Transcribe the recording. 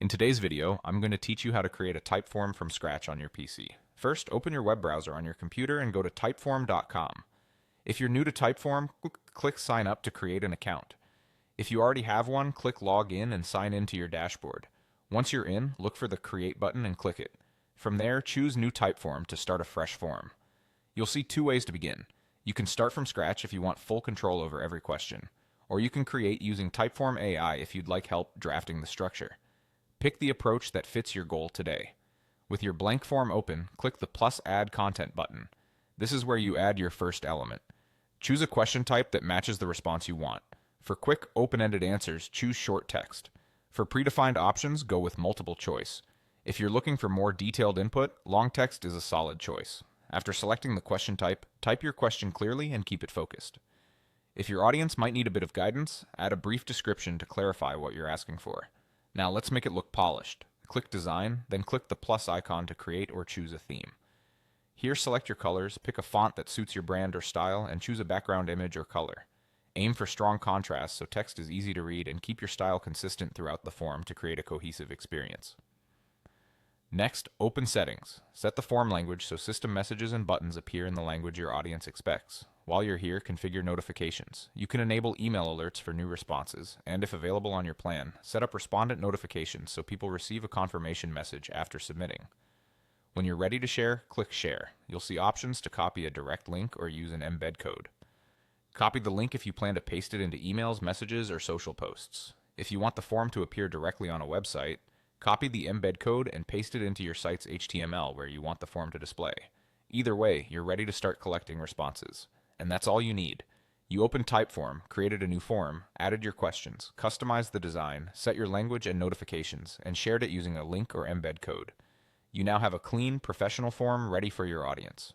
In today's video, I'm going to teach you how to create a Typeform from scratch on your PC. First, open your web browser on your computer and go to typeform.com. If you're new to Typeform, click Sign Up to create an account. If you already have one, click Log In and sign in to your dashboard. Once you're in, look for the Create button and click it. From there, choose New Typeform to start a fresh form. You'll see two ways to begin. You can start from scratch if you want full control over every question, or you can create using Typeform AI if you'd like help drafting the structure. Pick the approach that fits your goal today. With your blank form open, click the plus Add Content button. This is where you add your first element. Choose a question type that matches the response you want. For quick, open-ended answers, choose short text. For predefined options, go with multiple choice. If you're looking for more detailed input, long text is a solid choice. After selecting the question type, type your question clearly and keep it focused. If your audience might need a bit of guidance, add a brief description to clarify what you're asking for. Now let's make it look polished. Click Design, then click the plus icon to create or choose a theme. Here select your colors, pick a font that suits your brand or style, and choose a background image or color. Aim for strong contrast so text is easy to read, and keep your style consistent throughout the form to create a cohesive experience. Next, open Settings. Set the form language so system messages and buttons appear in the language your audience expects. While you're here, configure notifications. You can enable email alerts for new responses, and if available on your plan, set up respondent notifications so people receive a confirmation message after submitting. When you're ready to share, click Share. You'll see options to copy a direct link or use an embed code. Copy the link if you plan to paste it into emails, messages, or social posts. If you want the form to appear directly on a website, copy the embed code and paste it into your site's HTML where you want the form to display. Either way, you're ready to start collecting responses. And that's all you need. You opened Typeform, created a new form, added your questions, customized the design, set your language and notifications, and shared it using a link or embed code. You now have a clean, professional form ready for your audience.